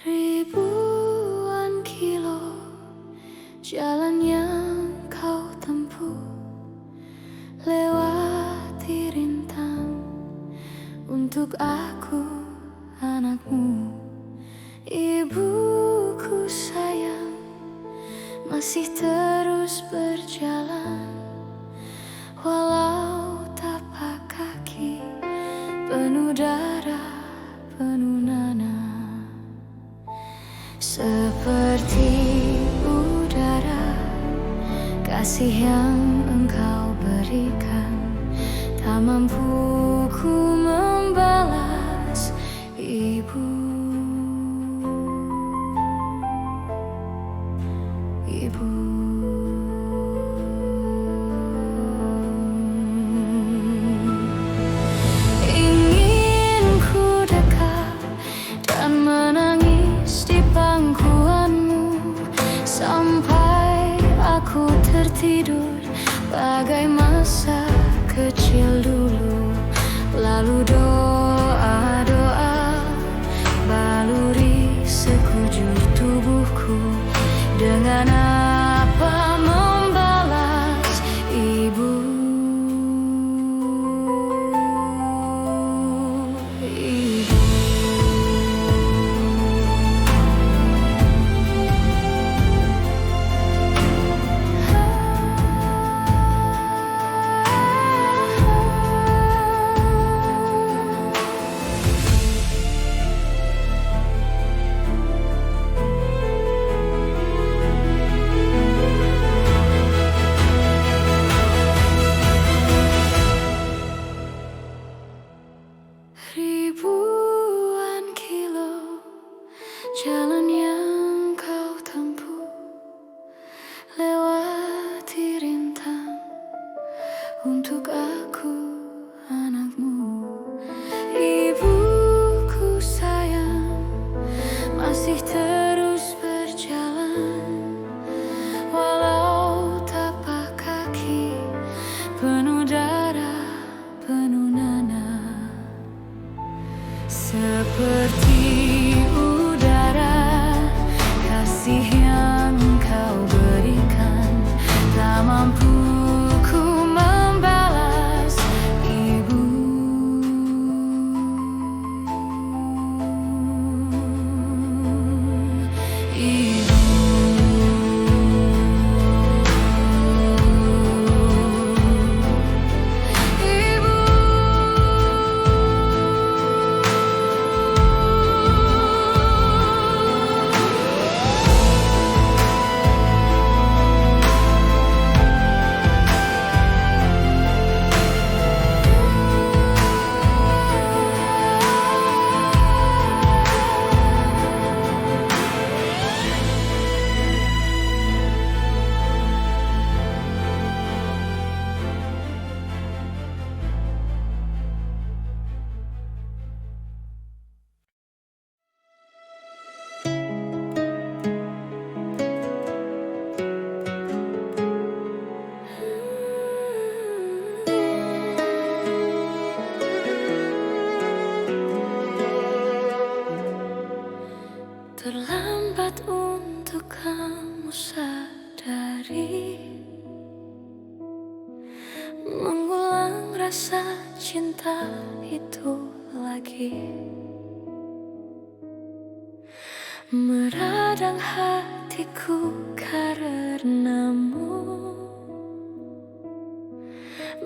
Ribuan kilo jalan yang kau tempuh, lewati rintang untuk aku, anakmu. Ibuku sayang, masih terus berjalan, walau tapak kaki penuh darah, penuh nanah. Seperti udara, kasih yang engkau berikan, tak mampu ku membalas, Ibu. Ibu. Ingin ku dekat dan menangis di pangkuanmu sampai aku tertidur bagai masa kecil dulu. Lalu doa-doa baluri sekujur tubuhku, dengan apa membalas, Ibu. Ibu. Ribuan kilo jalan yang kau tempuh, lewati rintang untuk aku, anakmu. Ibuku sayang, masih terus berjalan, walau tapak kaki penuh darah, penuh nanah. Seperti udara, kasih yang kau berikan, tak mampu ku membalas, Ibu. Ibu. Terlambat untuk kamu sadari, mengulang rasa cinta itu lagi, meradang hatiku karenamu,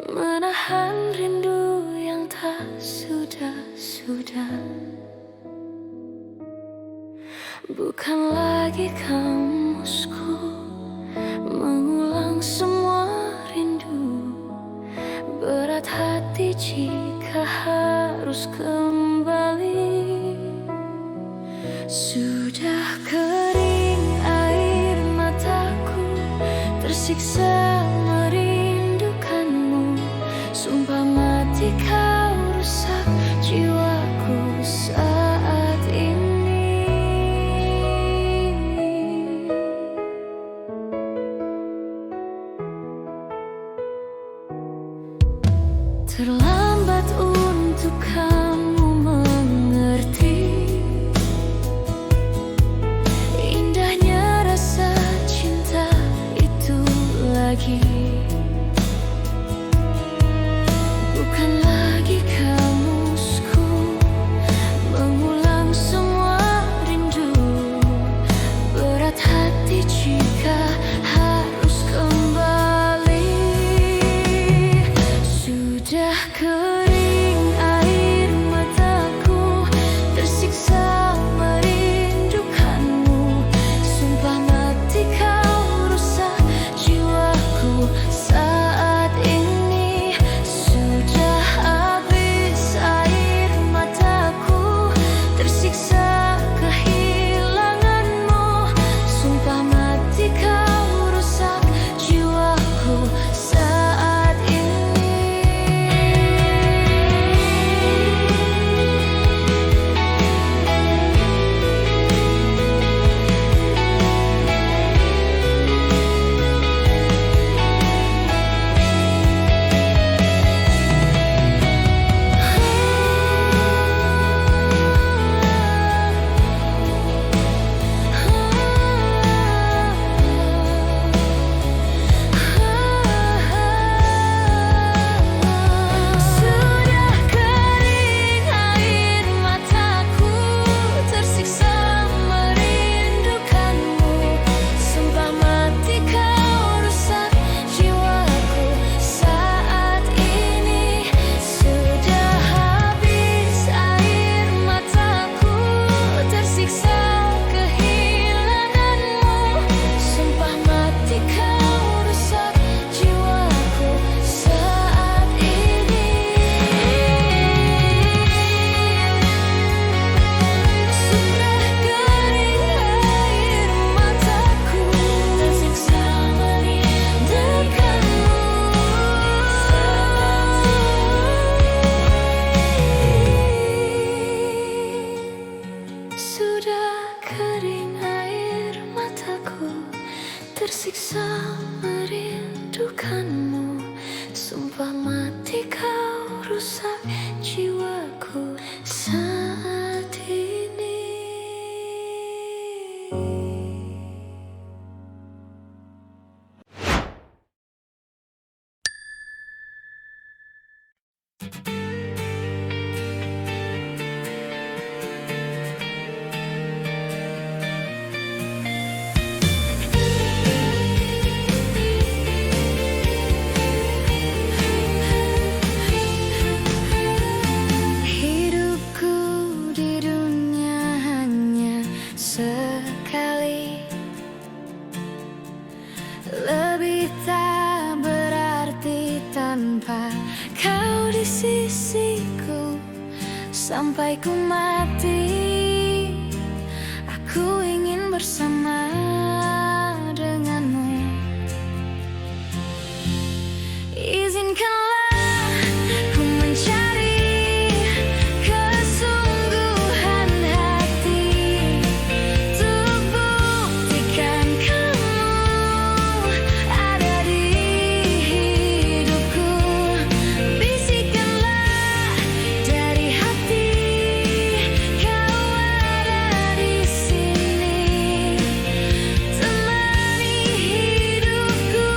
menahan rindu yang tak sudah-sudah. Bukan lagi kamusku mengulang semua rindu, berat hati jika harus kembali. Sudah kering air mataku, tersiksa merindukanmu, sumpah mati kau rusak jiwaku saat ini. tersiksa merindukanmu. Sumpah mati kau rusak jiwaku saat ini. Hidupku di dunia hanya sekali, lebih tak berarti tanpa kau di sisiku. Sampai ku mati, aku ingin bersama denganmu. Izinkanlah ku mencari kesungguhan hati untuk buktikan kamu ada di hidupku. Bisikanlah dari hati kau ada di sini, temani hidupku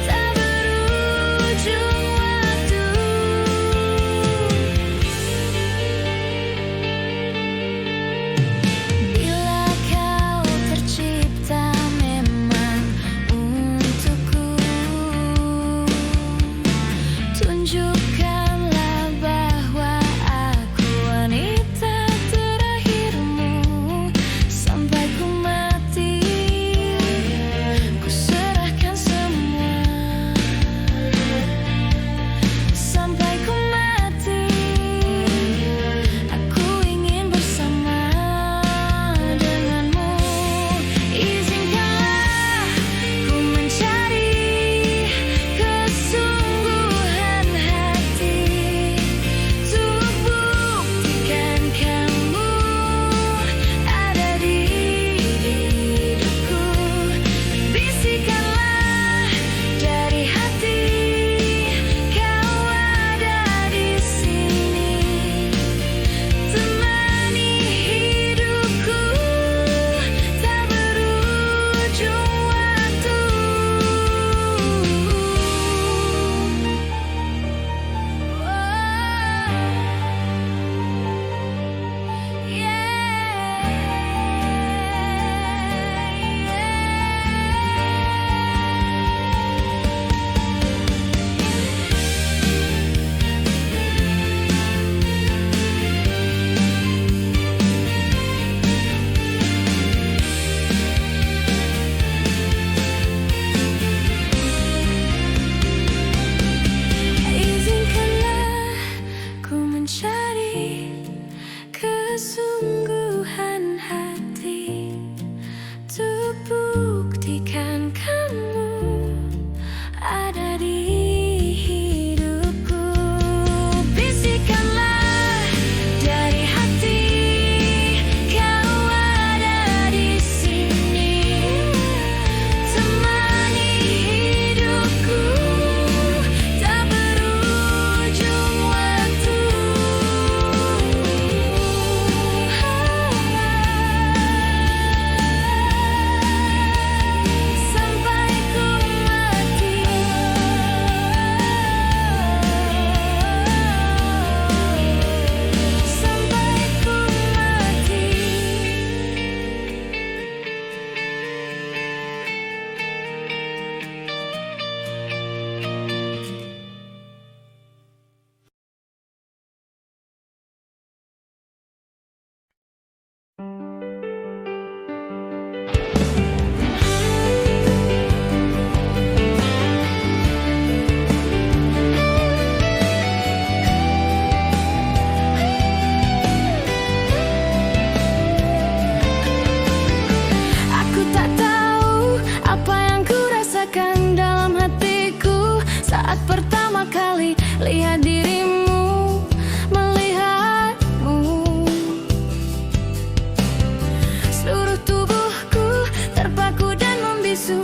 tak berujung waktu. Bila kau tercipta memang untukku, tunjukkanlah bahwa aku wanita terakhirmu. Sampai ku mati, ku serahkan semua. Sampai ku mati, aku ingin bersama denganmu. Izinkanlah ku mencari kesungguhan hati untuk buktikan kamu ada di hidupku. Bisikanlah dari hati kau ada di sini, temani hidupku tak berujung waktu. Izinkanlah ku mencari kesungguhan hati untuk buktikan kamu ada di hidupku. Bisikanlah dari hati kau ada di sini, temani hidupku tak berujung waktu. Sampai ku mati, sampai ku mati. Aku tak tahu apa yang ku rasakan dalam hatiku saat pertama kali lihat dirimu, melihatmu. Seluruh tubuhku terpaku dan membisu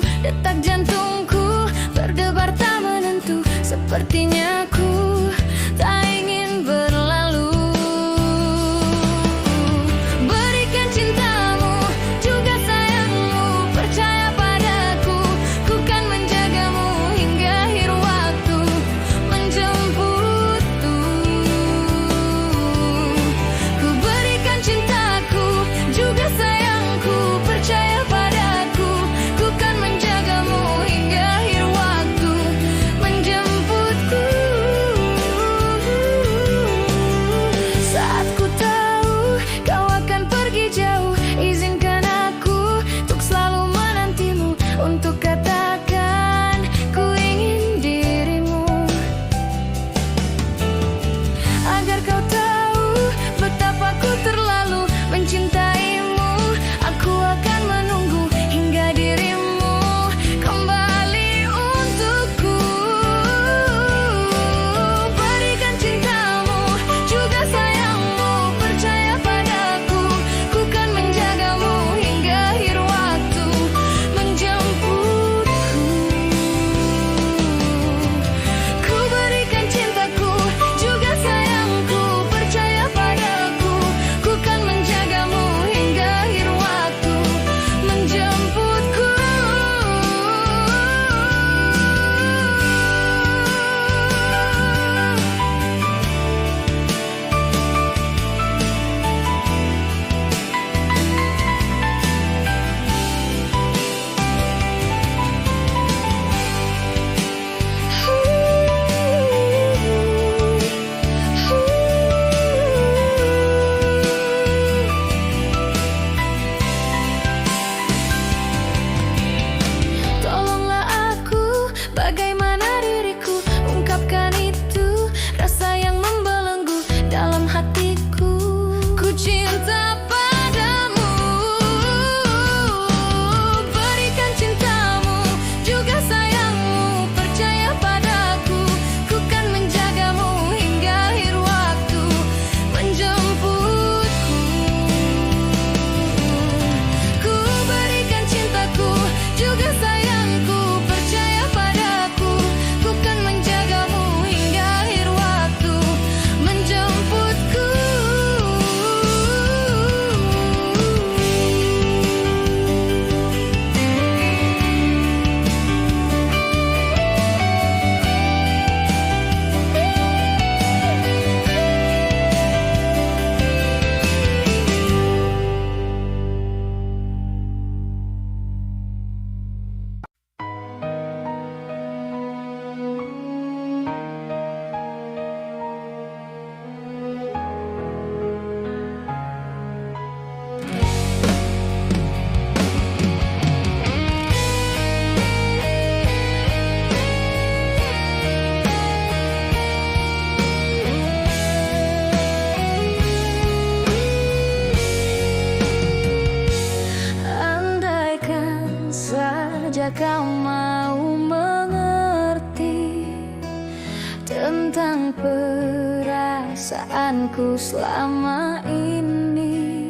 perasaanku selama ini,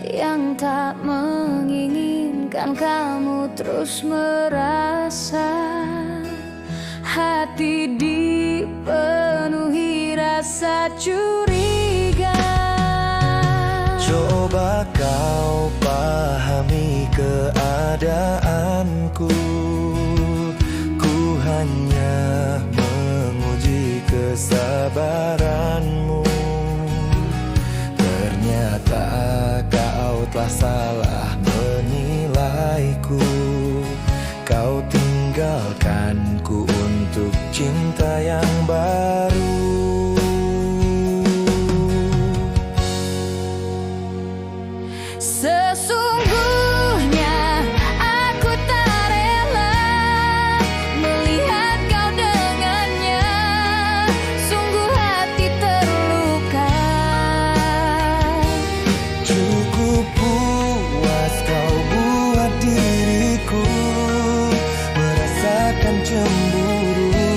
yang tak menginginkan kamu terus merasa. Hati dipenuhi rasa curiga. Coba kau pahami keadaanku. Ku hanya menguji kesabaranmu. Ternyata kau telah salah menilaiku. Kau tinggalkanku untuk cinta yang baru. Sesungguhnya aku tak rela melihat kau dengannya. Sungguh hati terluka. Cukup puas kau buat diriku merasakan cemburu.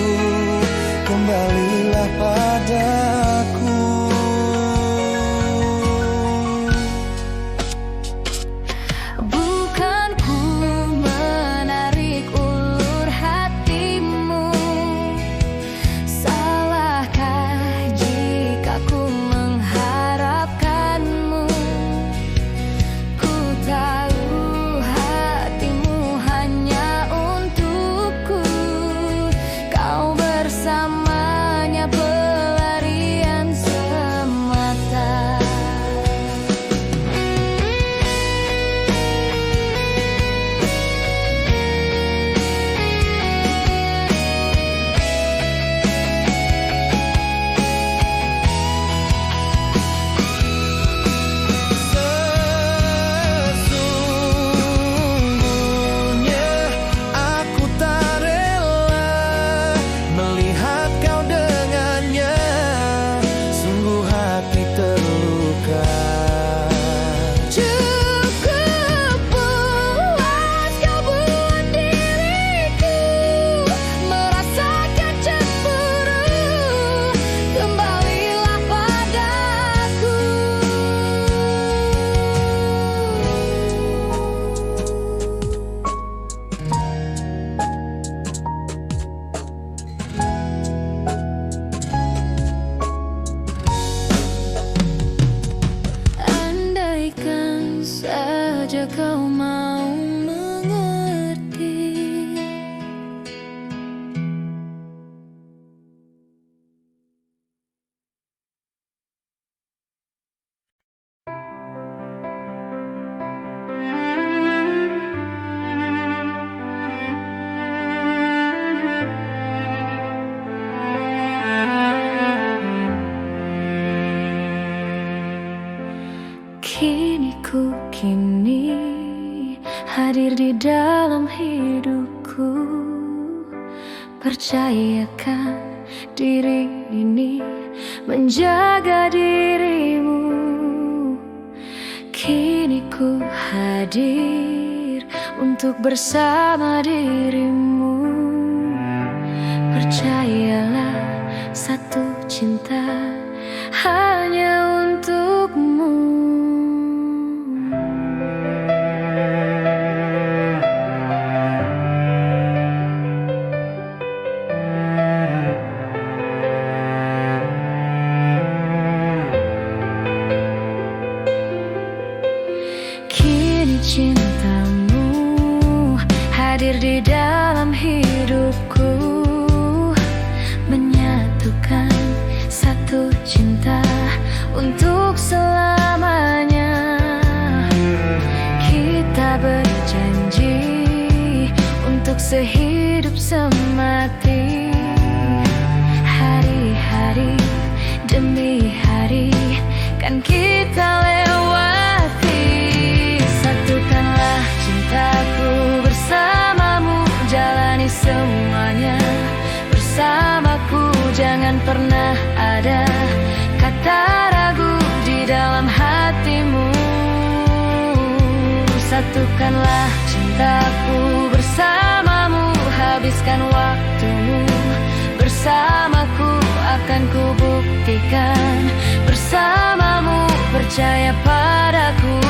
Kembalilah padaku. Bukan ku menarik ulur hatimu. Salahkah jika ku mengharapkanmu? Ku tahu hatimu hanya untukku. Kau bersamanya pelarian semata. Sesungguhnya aku tak rela melihat kau dengannya. Sungguh hati terluka. Cukup puas kau buat diriku merasakan cemburu. Kembalilah padaku. Andaikan saja kau mau mengerti. Kini hadir di dalam hidupku. Percayakan diri ini menjaga dirimu. Kini ku hadir untuk bersama dirimu. Percayalah, satu cinta hanya untukmu. Kini cintamu hadir di dalam hidupku, menyatukan satu cinta untuk selamanya. Kita berjanji untuk sehidup semati. Hari-hari demi hari kan kita lewati. Satukanlah cintaku bersamamu, jalani semuanya bersamaku. Jangan pernah ada kata ragu di dalam hatimu. Satukanlah cintaku bersamamu, habiskan waktumu bersamaku. akan ku buktikan. Bersamamu percaya padaku.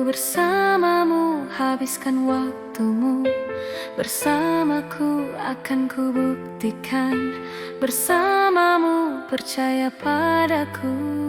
Bersamamu habiskan waktumu, bersamaku akan ku buktikan. Bersamamu percaya padaku.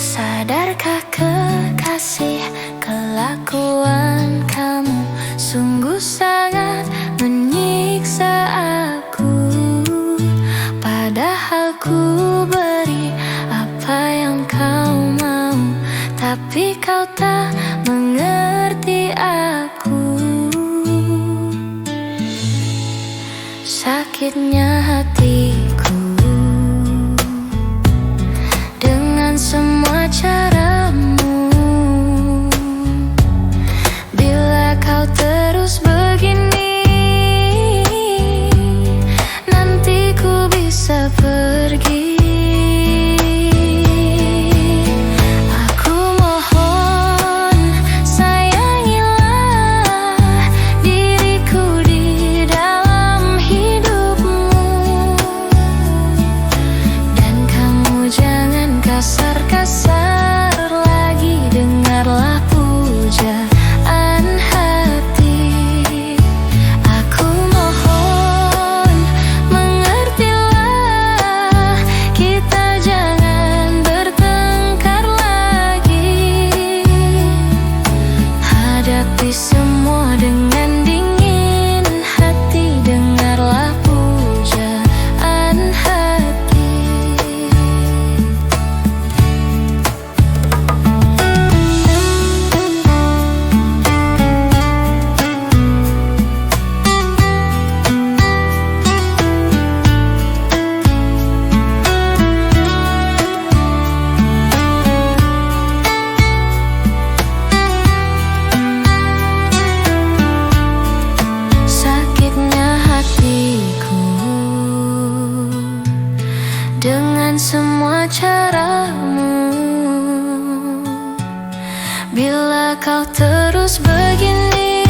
Sadarkah kekasih, kelakuan kamu sungguh sangat menyiksa aku. Padahal ku beri apa yang kau mau, tapi kau tak mengerti aku. Sakitnya hatiku dengan semua caramu. Bila kau terus begini, nanti ku bisa pergi. Aku mohon sayangilah diriku di dalam hidupmu, dan kamu jangan kasar-kasar lagi, dengarlah pujaan hati. Aku mohon mengertilah, kita jangan bertengkar lagi. Hadapi semua dengan dingin hati, dengarlah pujaan hati. Sakitnya hatiku dengan semua caramu. Bila kau terus begini,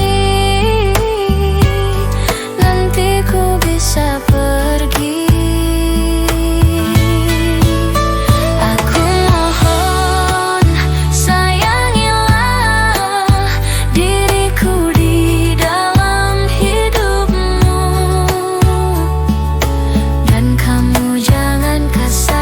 nanti ku bisa pergi. Aku mohon sayangilah diriku di dalam hidupmu, dan kamu jangan kasar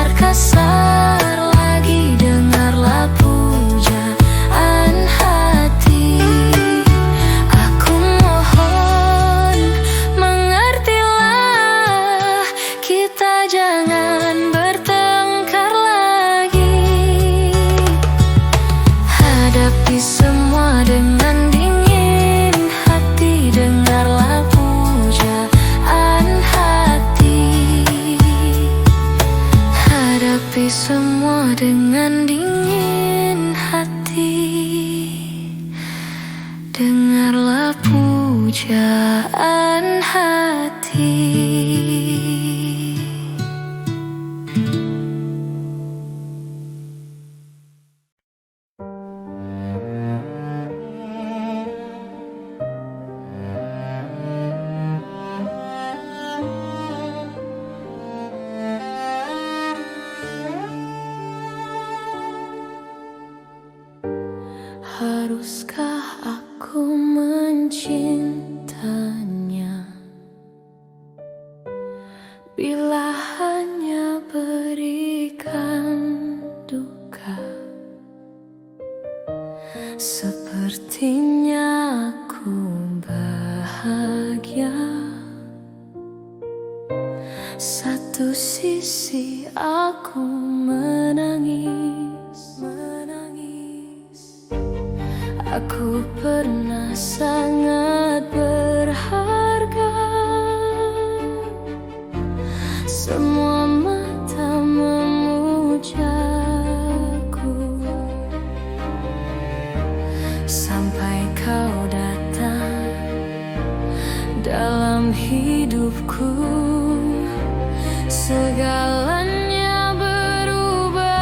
haruskah aku mencintanya bila hanya berikan duka? Sepertinya aku bahagia, satu sisi aku menangis. Aku pernah sangat berharga, semua mata memujaku, sampai kau datang dalam hidupku. Segalanya berubah.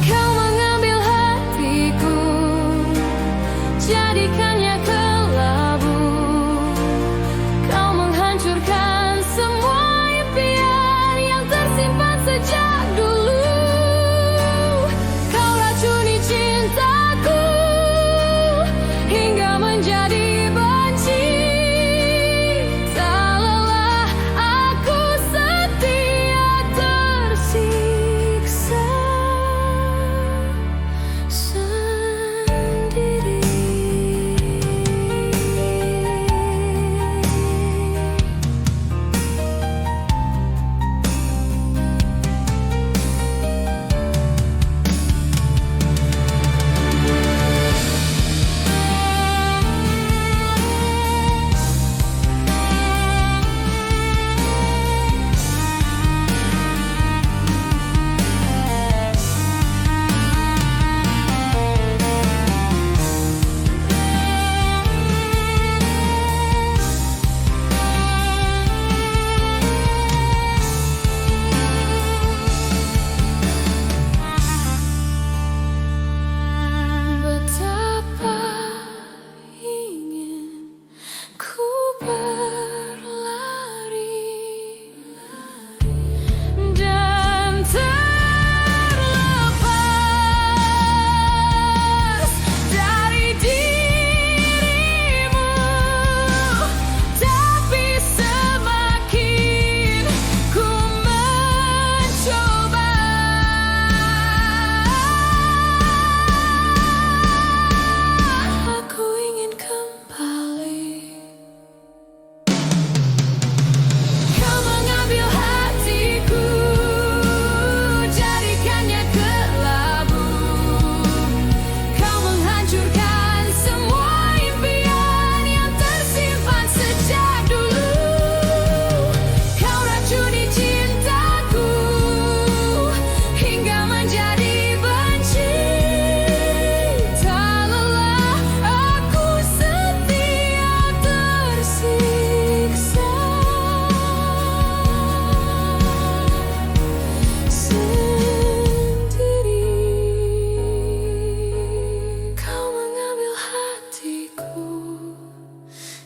Kau mengambil hatiku, jadikannya kelabu. Kau menghancurkan semua impian yang tersimpan sejak dulu. Kau racuni cintaku hingga menjadi benci.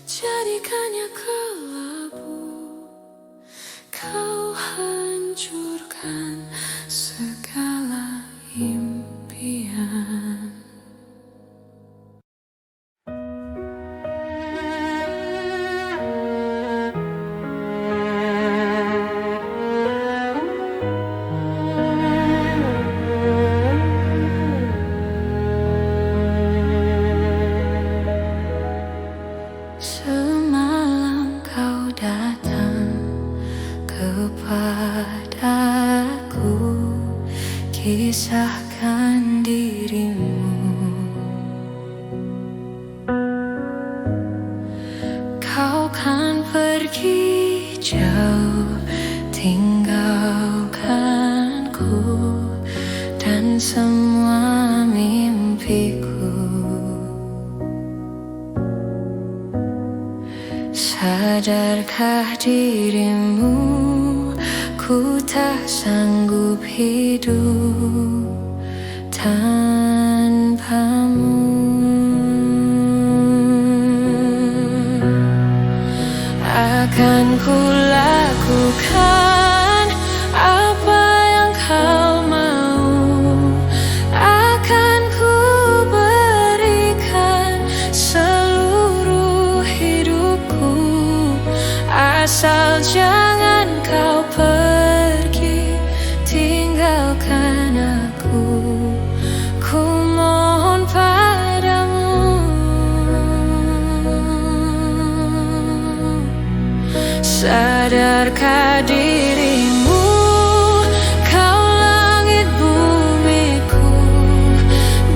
Jadikannya kelabu, kau hancurkan segala impian. Semalam kau datang kepadaku, kisahkan dirimu. Kau kan pergi jauh, tinggalkanku dan semua mimpiku. Sadarkah dirimu, ku tak sanggup hidup tanpamu. Akan ku lakukan apa yang kau mau, sadarkah dirimu, kau langit bumiku?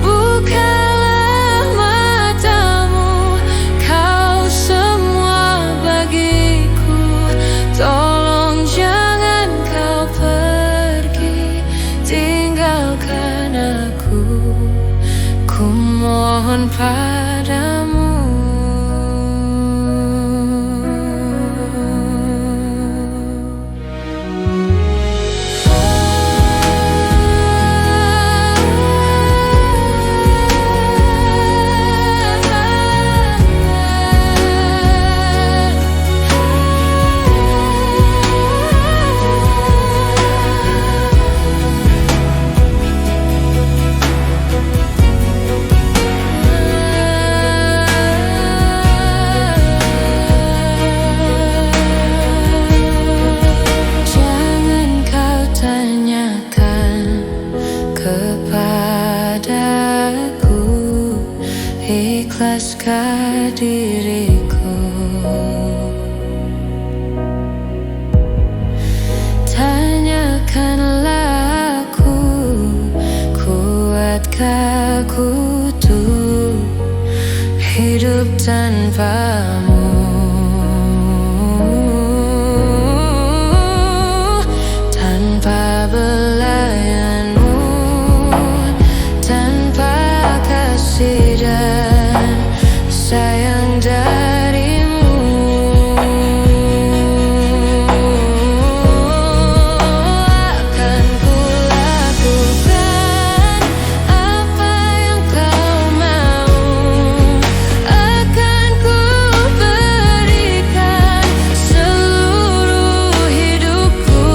Bukalah matamu, kau semua bagiku. Tolong jangan kau pergi, tinggalkan aku. Ku mohon padamu. Kepadaku, ikhlaskah diriku? Tanyakanlah aku, kuatkah aku tuh hidup tanpamu? Tanpa belayanmu, tanpa kasih dan sayang darimu, akan ku lakukan apa yang kau mau. Akan ku berikan seluruh hidupku,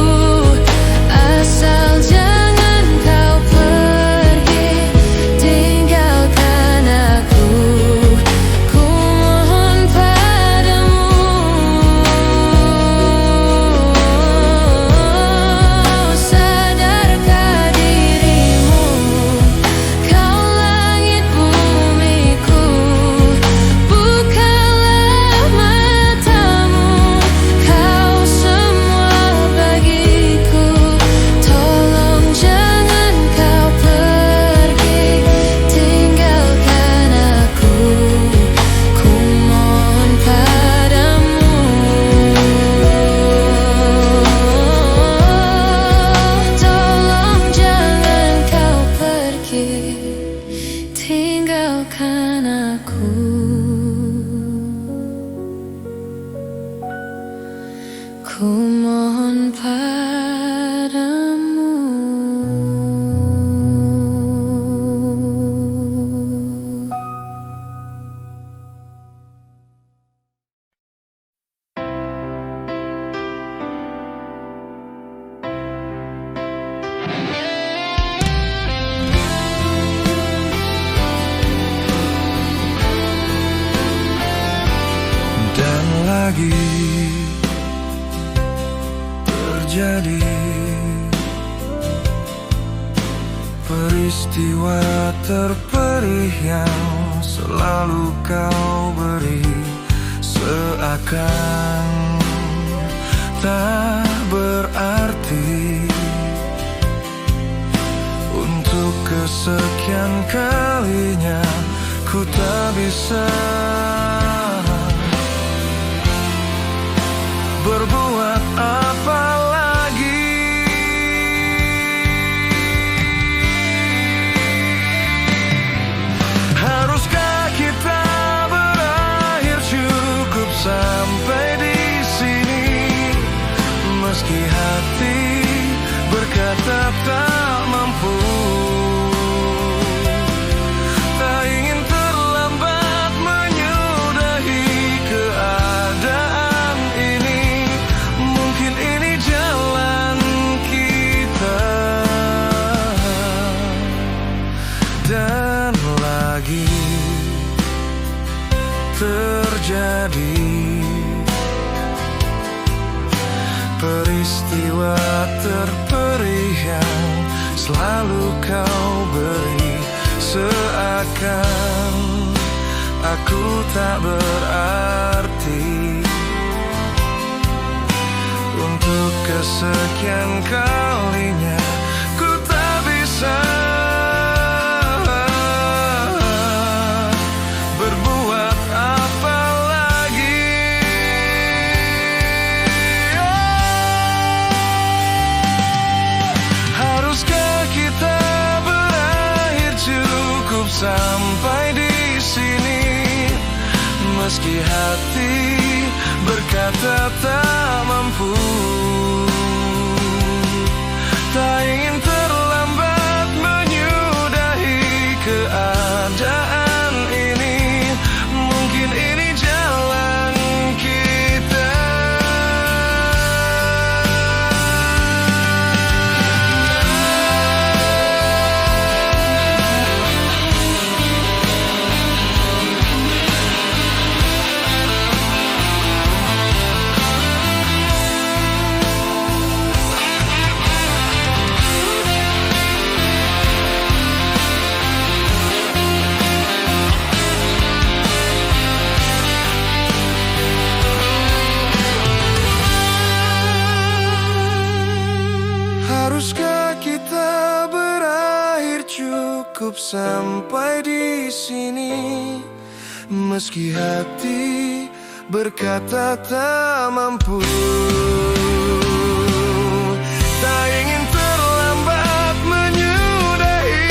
asal jangan kau pergi, tinggalkan aku. Ku mohon padamu. Sadarkah dirimu, kau langit bumiku? Bukalah matamu, kau semua bagiku. Tolong jangan kau pergi, tinggalkan aku. Ku mohon padamu. Tolong jangan kau pergi, tinggalkan aku. Ku mohon padamu. Dan lagi terjadi peristiwa terperih yang selalu kau beri, seakan tak berarti. Untuk kesekian kalinya ku tak bisa berbuat apa lagi. Haruskah kita berakhir cukup sampai di sini? Meski hati berkata tak mampu, tak ingin terlambat menyudahi keadaan ini. Mungkin ini jalan kita. Dan lagi terjadi peristiwa terperih yang selalu kau beri, seakan aku tak berarti. Untuk Untuk kesekian kalinya ku tak bisa berbuat apa lagi. Haruskah kita berakhir cukup sampai di sini? Meski hati berkata tak mampu, tak ingin terlambat menyudahi keadaan ini. Mungkin ini jalan kita. Haruskah kita berakhir cukup sampai di sini? Meski hati berkata tak mampu, tak ingin terlambat menyudahi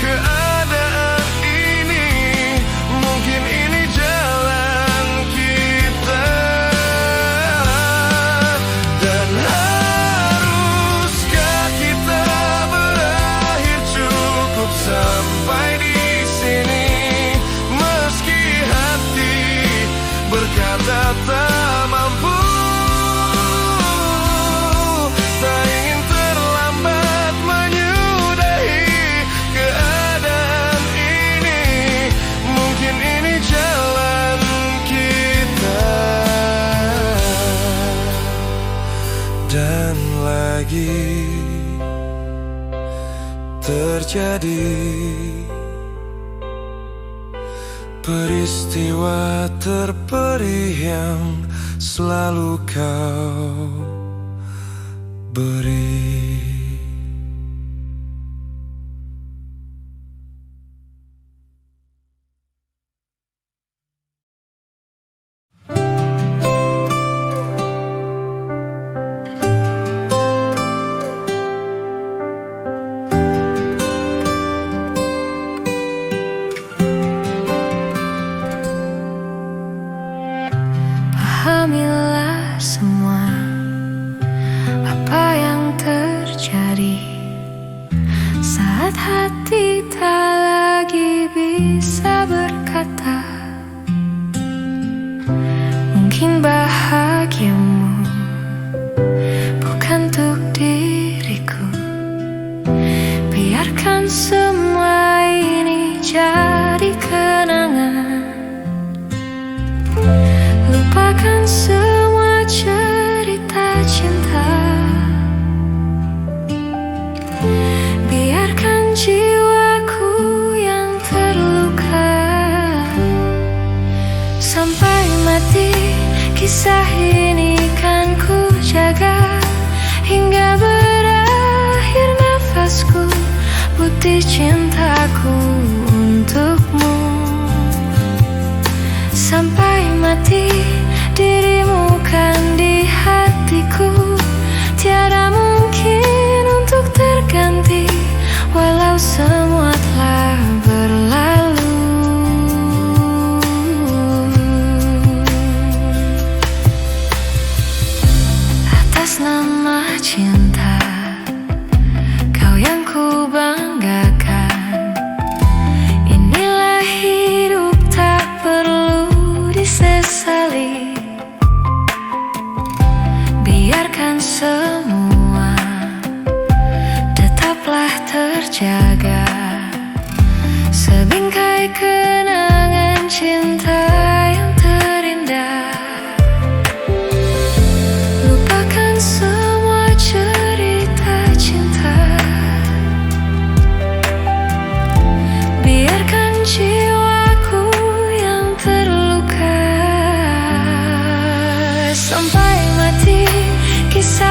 keadaan ini. Mungkin ini jalan kita. Dan sampai di sini, meski hati berkata tak mampu, tak ingin terlambat menyudahi keadaan ini. Mungkin ini jalan kita. Dan lagi terjadi peristiwa terperih yang selalu kau beri. Pahamilah semua apa yang terjadi saat hati tak lagi bisa berkata. Mungkin bahagiamu bukan untuk diriku. Biarkan semua ini jadi kenangan. Lupakan semua cerita cinta. Biarkan jiwaku yang terluka. Sampai mati kisah ini kan ku jaga, hingga berakhir nafasku, putih cintaku untukmu. Sampai mati dirimu kan di hatiku, tiada mungkin untuk terganti, walau semua telah berlalu. Atas nama cinta, kau yang ku banggakan. Inilah hidup tak perlu disesali. Biarkan semua tetaplah terjaga, sebingkai kenangan cinta yang terindah. Lupakan semua cerita cinta. Biarkan jiwaku yang terluka. Sampai mati kisah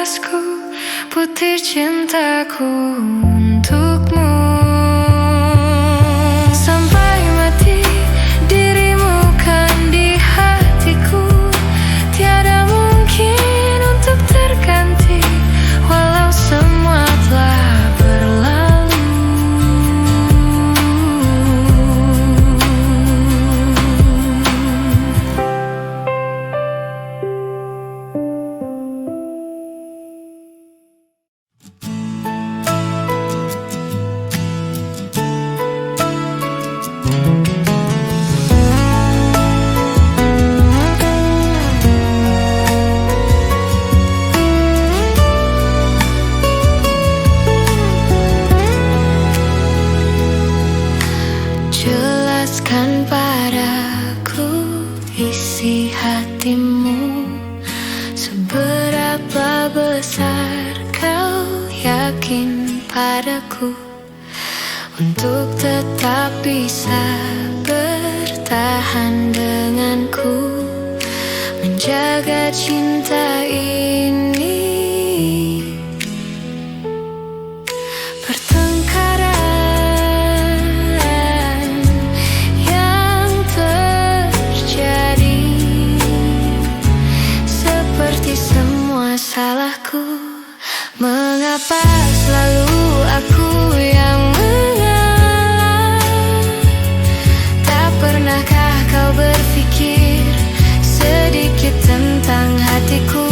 gelasku, putih cintaku untukmu. Sampai mati dirimu kan di hatiku, tiada mungkin untuk terganti, walau semua telah berlalu. Jelaskan padaku isi hatimu, seberapa besar kau yakin padaku, untuk tetap bisa bertahan denganku, menjaga cinta ini. Salahku, mengapa selalu aku yang mengalah? Tak pernahkah kau berpikir sedikit tentang hatiku?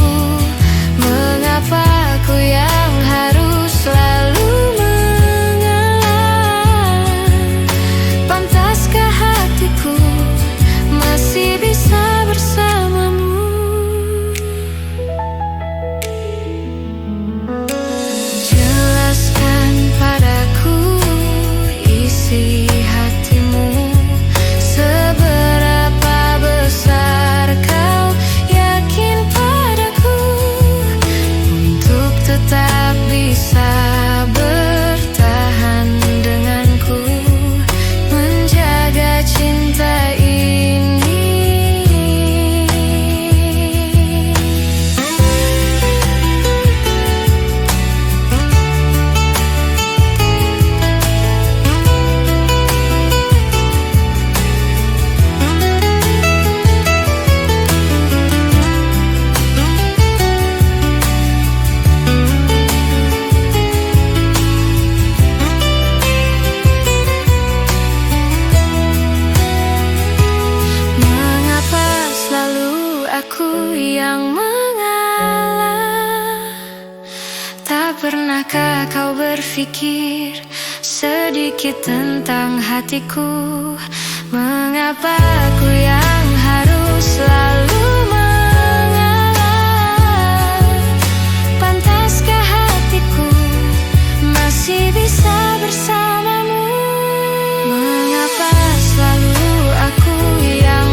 Mengapa aku yang harus selalu mengalah? Pantaskah hatiku masih bisa bersamamu? Aku yang mengalah. Tak pernahkah kau berpikir sedikit tentang hatiku? Mengapa aku yang harus selalu mengalah? Pantaskah hatiku masih bisa bersamamu? Mengapa selalu aku yang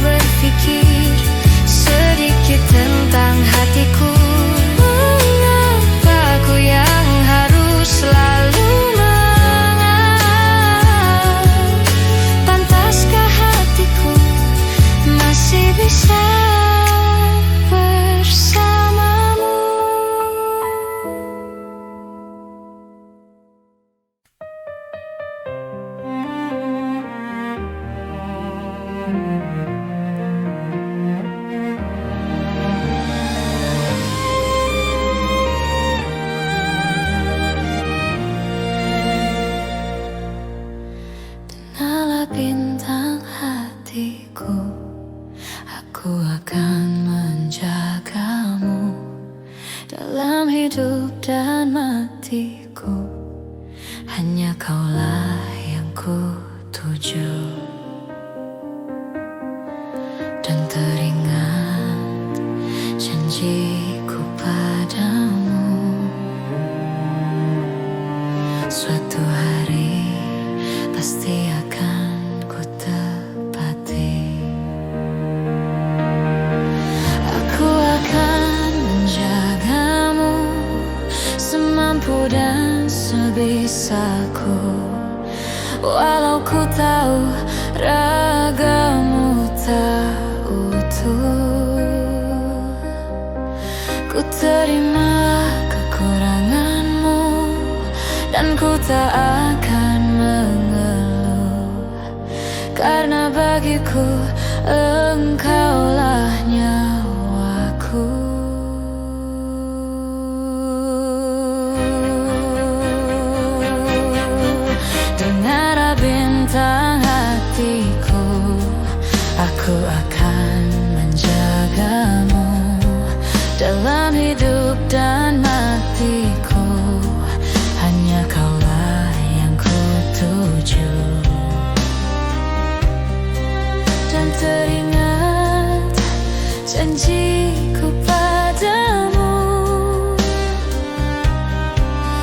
berpikir sedikit tentang hatiku? Mengapa aku yang harus selalu mengalah? Pantaskah hatiku masih bisa bersamamu? Bintang hatiku, aku akan menjagamu dalam hidup dan matiku. Hanya kaulah yang ku tuju, dan teringat janjiku padamu. Suatu hari pasti akan dan sebisaku, walau ku tahu ragamu tak utuh. Ku terima kekuranganmu dan ku tak akan mengeluh, karena bagiku engkaulah nyawaku. Dengar bintang hatiku, aku akan menjagamu dalam hidup dan matiku. Hanya kaulah yang ku tuju. Dan teringat janjiku padamu,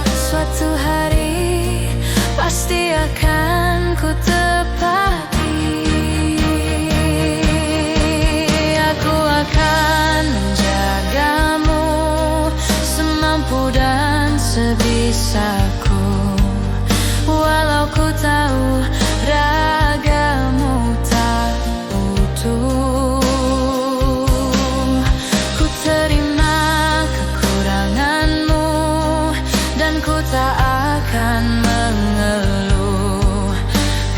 suatu hari pasti akan ku tepati. Aku akan menjagamu semampu dan sebisaku, walau ku tahu ragamu tak utuh. Ku terima kekuranganmu dan ku tak akan mengeluh,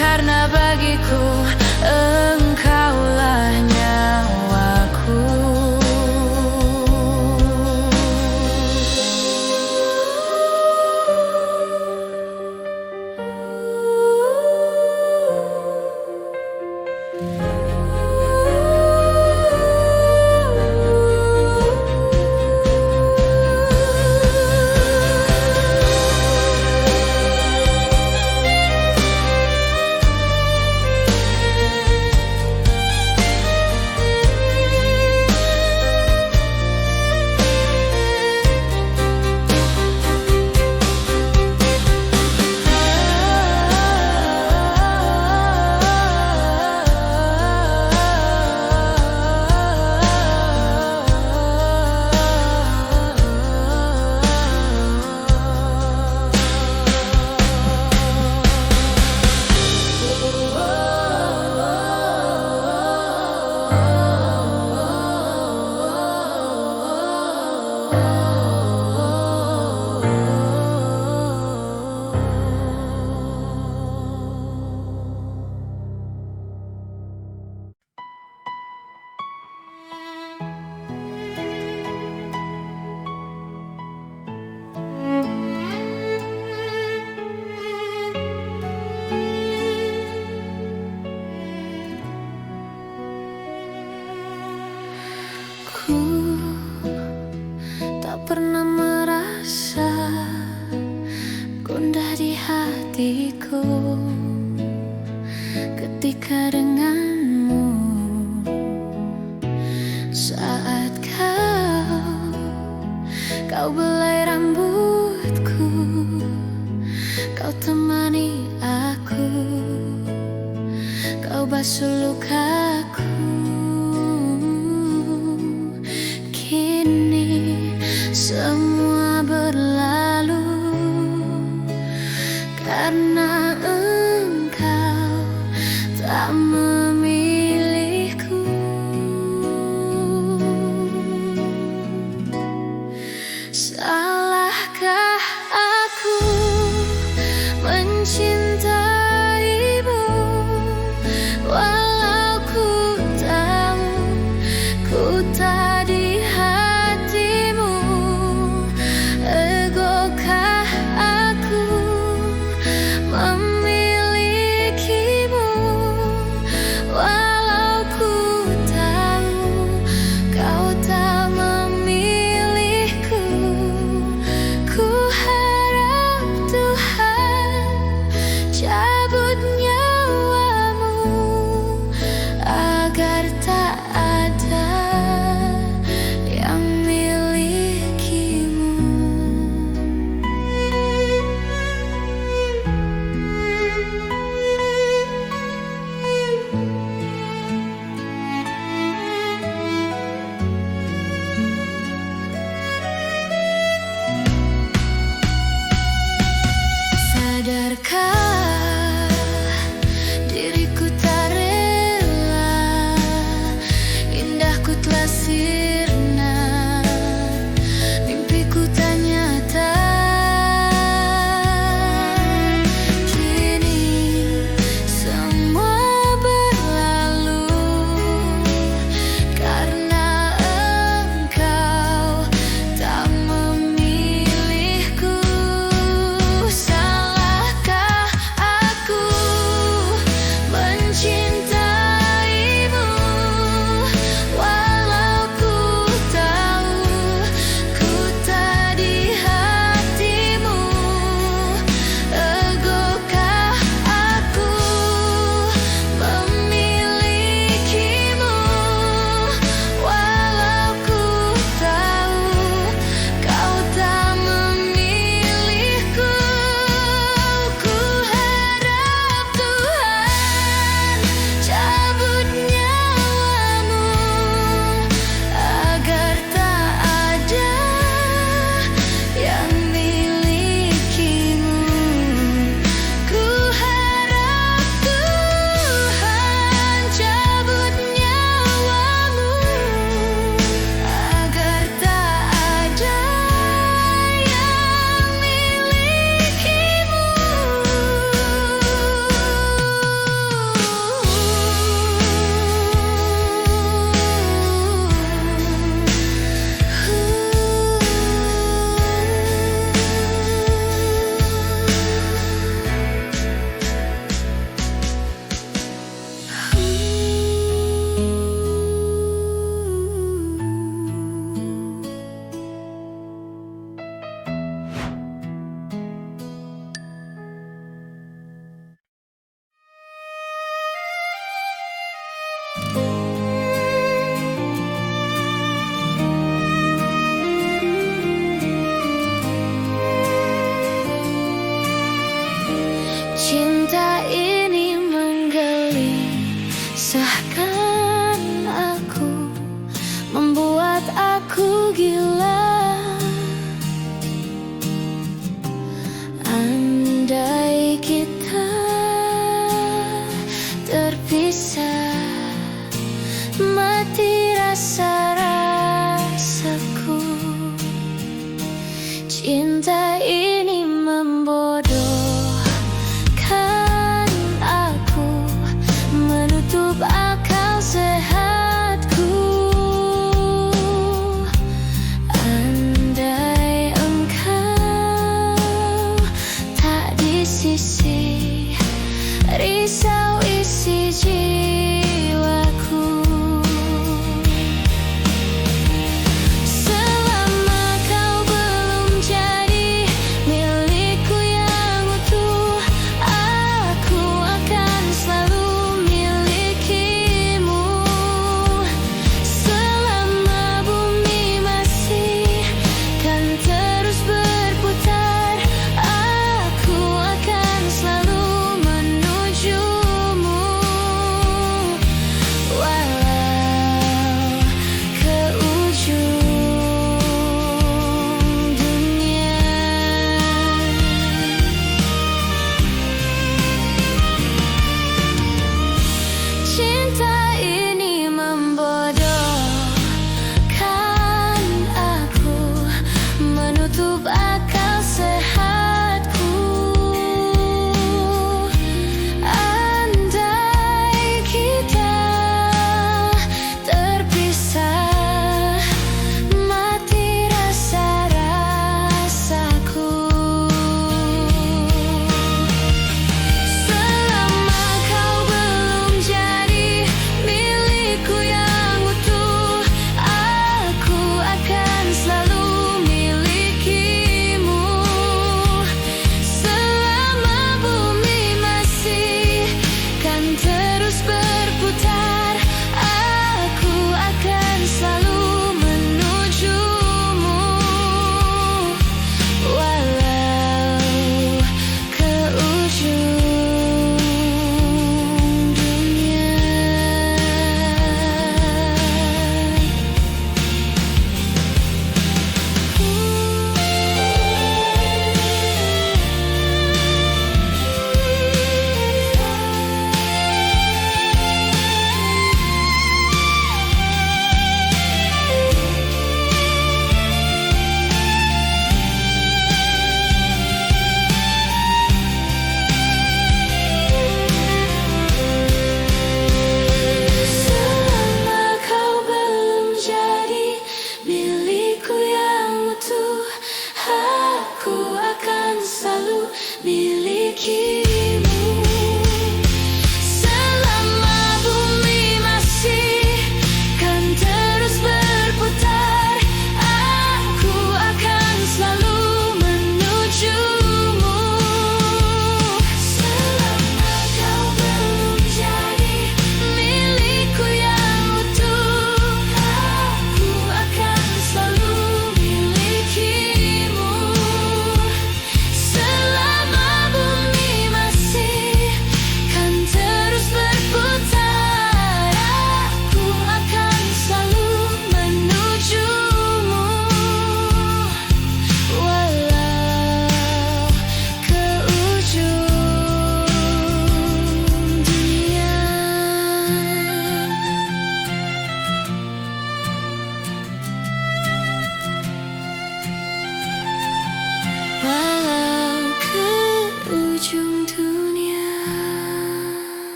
karena bagiku engkaulah nyawaku. Ku tak pernah merasa gundah di hatiku ketika denganmu. Saat kau belai rambutku, kau temani aku, kau basuh lukaku. Kini semua berlalu karena engkau tak memilihku. Salahkah aku mencintaimu, walau ku tahu ku tak di hatimu? Egokah aku memilikimu, walau ku tahu kau tak memilihku? Ku harap Tuhan cabut nyawamu agar tak ada yang milikimu. Sadarkah diriku tak rela, indahku telah sirna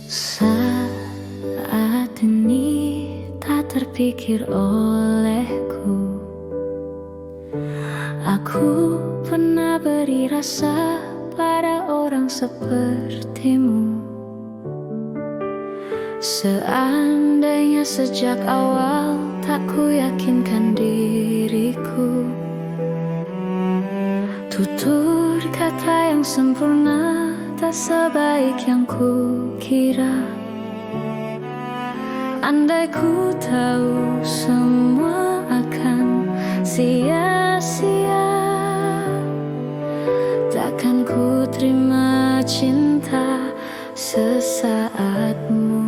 Saat ini tak terpikir olehku. Aku pernah beri rasa pada orang sepertimu. Seandainya sejak awal tak ku yakinkan diriku. Tutur kata yang sempurna tak sebaik yang ku kira. Andai ku tahu semua akan sia-sia, takkan ku terima cinta sesaatmu.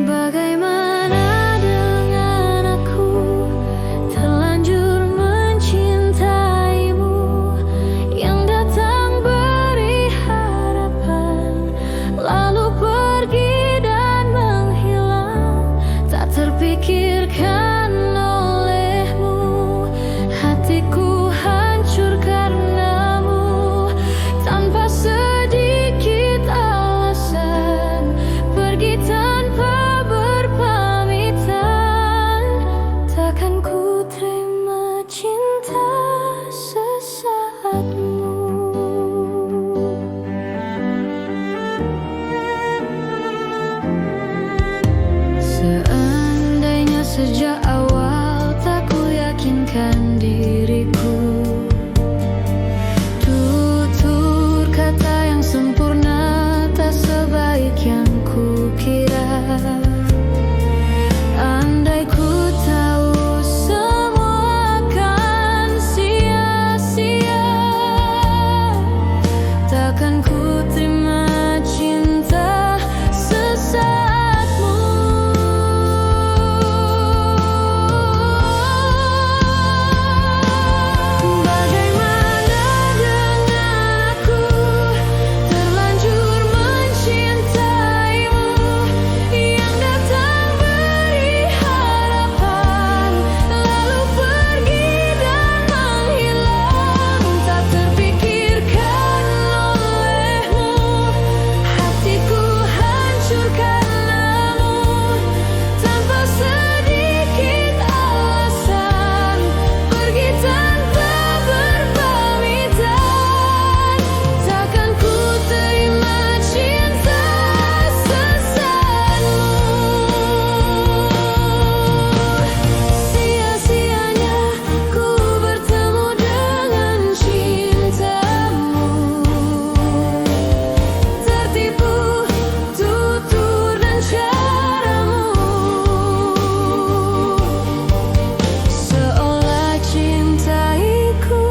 Bagaimana dengan aku terlanjur mencintaimu, yang datang beri harapan lalu pergi dan menghilang, tak terpikirkan olehmu. Hatiku hancur karenamu, tanpa sedikit alasan pergi tanpa berpamitan. Takkan ku terima cinta sesaatmu. Seandainya sejak awal tak ku yakinkan diriku. Tutur kata yang sempurna tak sebaik yang ku kira. Andai ku tahu semua akan sia-sia, takkan ku terima cinta sesaatmu. Bagaimana dengan aku terlanjur mencintaimu, yang datang beri harapan lalu pergi dan menghilang, tak terpikirkan olehmu. Hatiku hancur karenamu, tanpa sedikit alasan pergi tanpa berpamitan. Takkan ku terima cinta sesaatmu. Sia-sianya ku bertemu dengan cintamu, tertipu tutur dan caramu, seolah cintaiku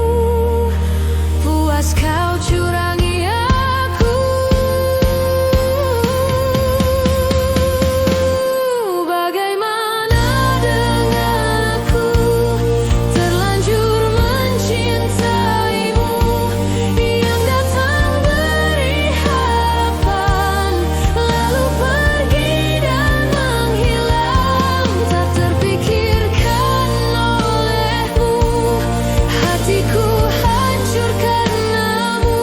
puas kau curangi aku. Bagaimana dengan aku terlanjur mencintaimu, yang datang beri harapan lalu pergi dan menghilang, tak terpikirkan olehmu. Hatiku hancur karenamu,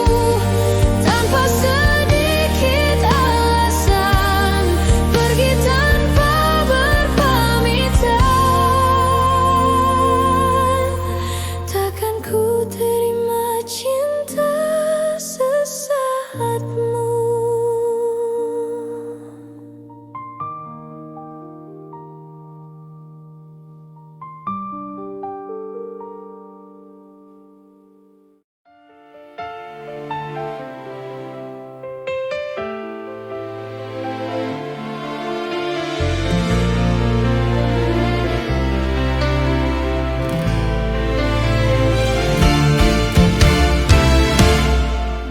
tanpa sedikit alasan pergi tanpa berpamitan. Takkan ku terima cinta sesaatmu.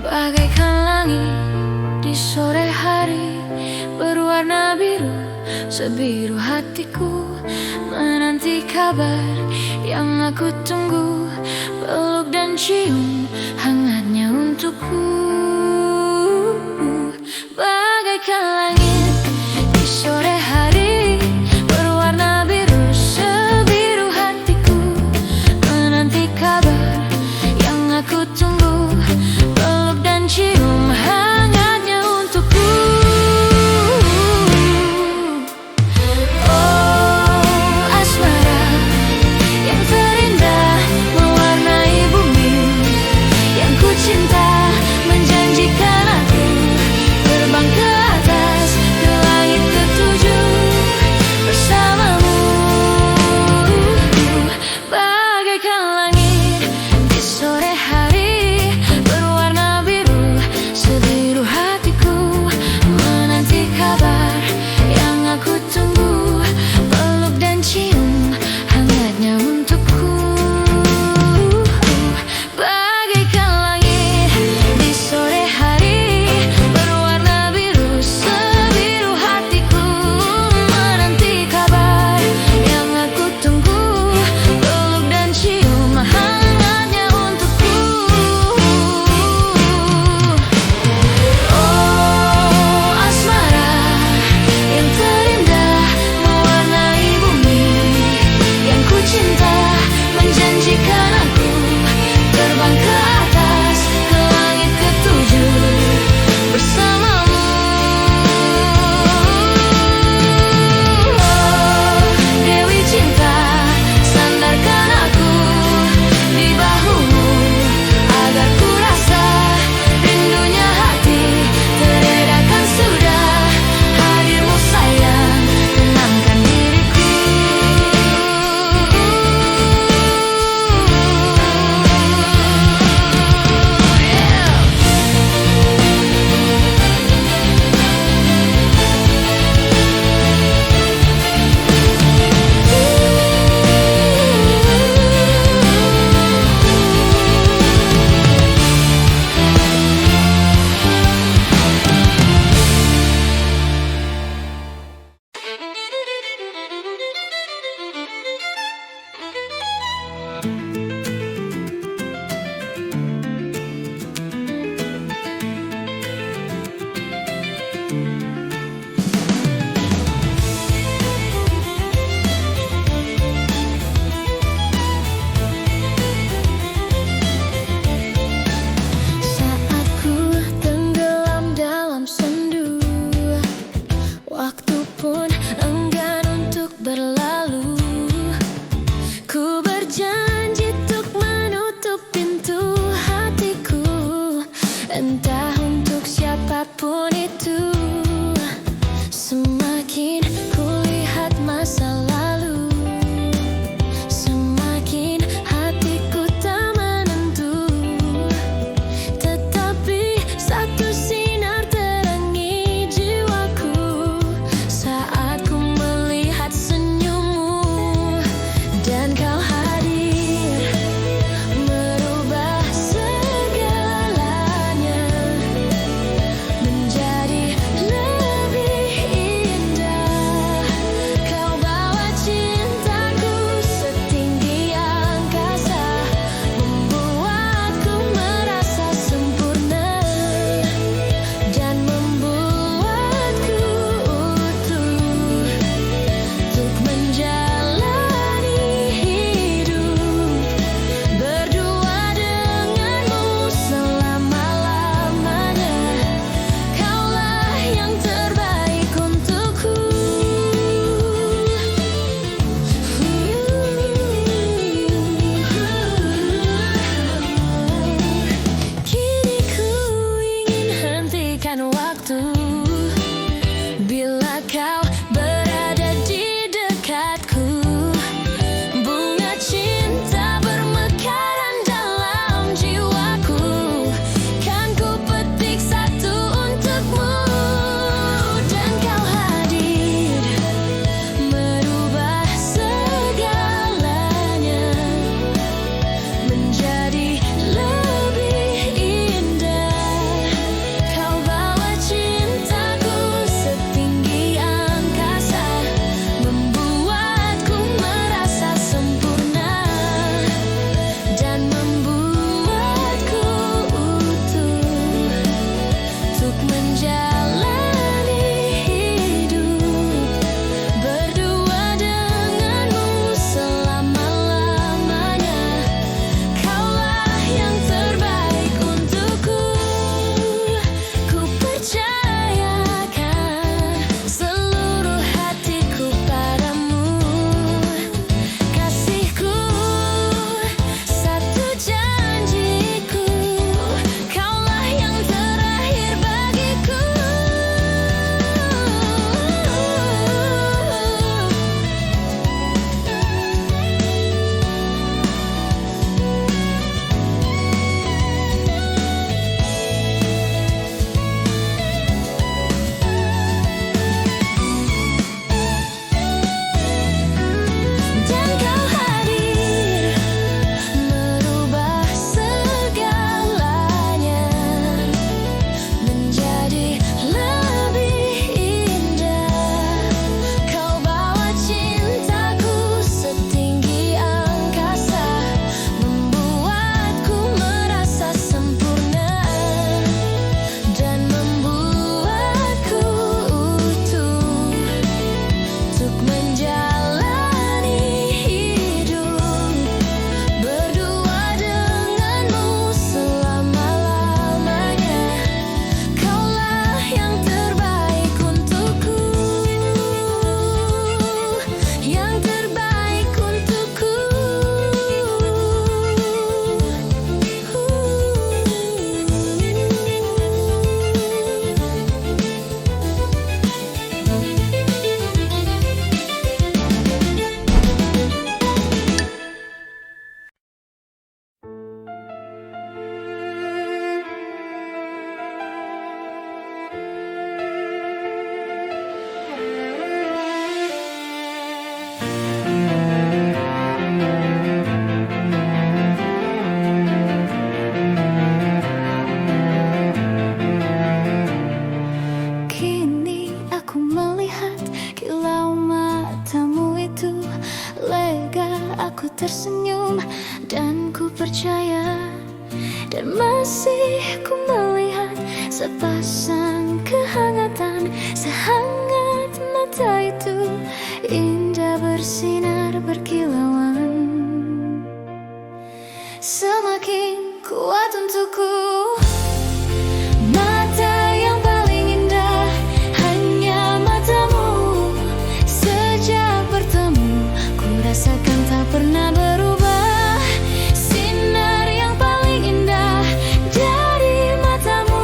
Bagaikan langit di sore hari berwarna biru, sebiru hatiku menanti kabar yang aku tunggu, peluk dan cium hangatnya untukku. Bagaikan langit di sore hari berwarna biru, sebiru hatiku menanti kabar yang aku tunggu, entah untuk siapapun itu. Semakin kulihat masa lalu, semakin hatiku tak menentu. Tetapi satu sinar terangi jiwaku saat ku melihat senyummu, dan kau hadir merubah segalanya menjadi lebih indah. Kau bawa cintaku setinggi angkasa, membuatku merasa sempurna dan membuatku utuh untuk menjalani hidup berdua denganmu selama-lamanya. Kaulah yang terbaik untukku. Kini ku ingin hentikan waktu bila kau berada di dekatku. Bunga cinta bermekaran dalam jiwaku, kan ku petik satu untukmu, dan kau hadir merubah segalanya menjadi lebih indah. Kau bawa cintaku setinggi angkasa, membuatku merasa sempurna dan membuatku utuh untuk menjalani hidup berdua denganmu selama-lamanya. Kaulah yang terbaik untukku. Ku percayakan seluruh hatiku padamu. Kasihku satu janjiku, kaulah yang terakhir bagiku. Dan kau hadir merubah segalanya menjadi lebih indah. Kau bawa cintaku setinggi angkasa, membuatku merasa sempurna dan membuatku utuh untuk menjalani hidup berdua denganmu selama-lamanya. Kaulah yang terbaik untukku, yang terbaik untukku. Kini aku melihat kilau matamu itu, lega aku tersenyum dan ku percaya, dan masih ku melihat sepasang kehangatan sehangat mata itu, indah bersinar berkilauan, semakin kuat untukku. Mata yang paling indah hanya matamu. Sejak bertemu ku rasakan tak pernah berubah. Sinar yang paling indah dari matamu.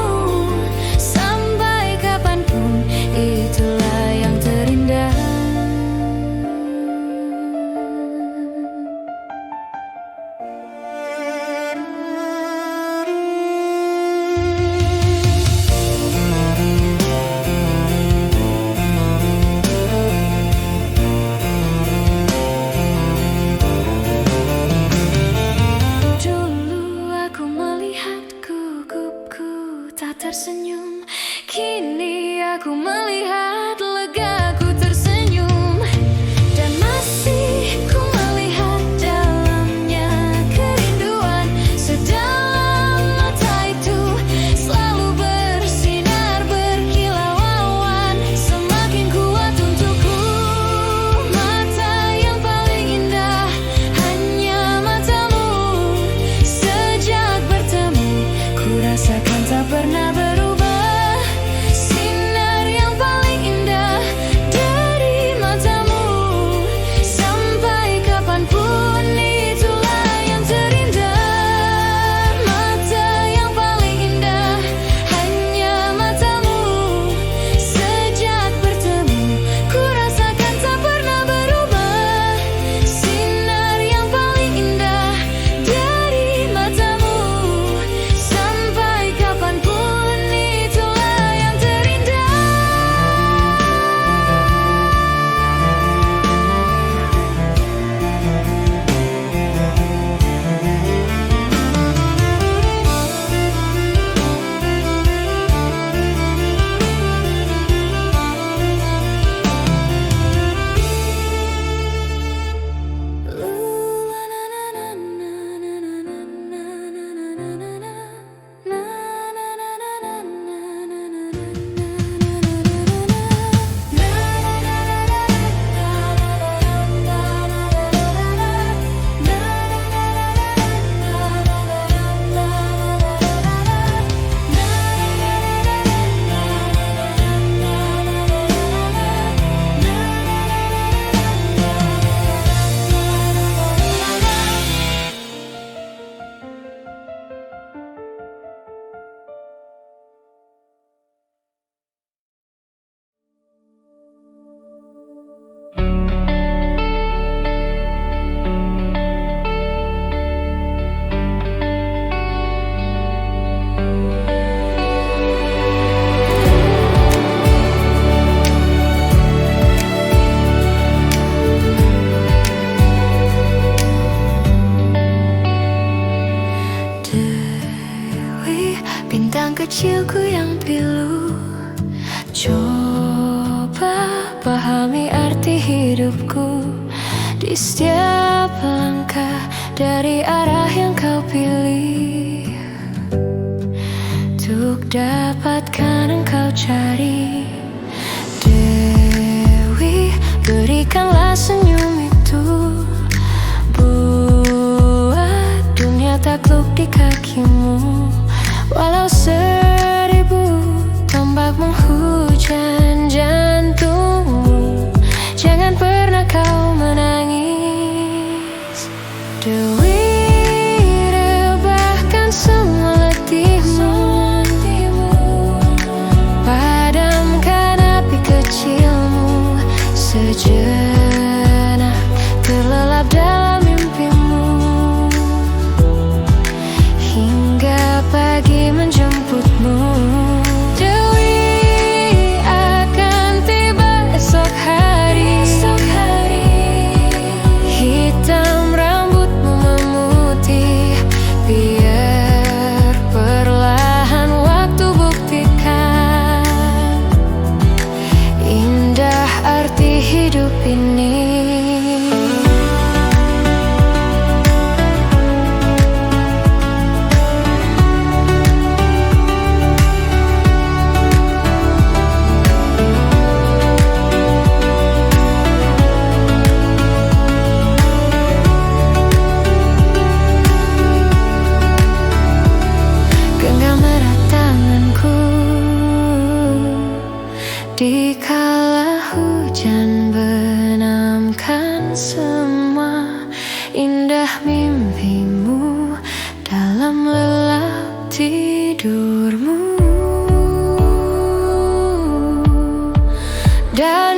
tersenyum. Kini aku melihat legaku tersenyum, dan masih ku melihat dalamnya kerinduan. Sedalam mata itu selalu bersinar berkilauan, semakin kuat untukku. Mata yang paling indah hanya matamu. Sejak bertemu ku rasakan tak pernah berubah. Sinar yang paling indah dari matamu, sampai kapanpun itulah yang terindah. Mata yang paling indah hanya matamu. Sejak bertemu ku rasakan tak pernah berubah. Sinar yang paling indah dari matamu, sampai kapanpun itulah yang terindah. Dewi, bintang kecilku yang pilu, coba pahami arti hidupku. Di setiap langkah dari arah yang kau pilih, untuk dapatkan engkau cari. Dewi, berikanlah senyum itu, buat dunia takluk di kakimu. Walau 1000 tombak menghujam jantungmu, jangan pernah kau menangis. Dewi, rebahkan semua letihmu, padamkan api kecilmu. Sejenak terlelap dalam mimpimu, hingga pagi menjemputmu. Dewi, akan tiba esok hari. Hitam rambutmu memutih, biar perlahan waktu buktikan indah arti hidup ini. Genggam erat tanganku dikala hujan benamkan semua indah mimpimu dalam lelap tidurmu. Dan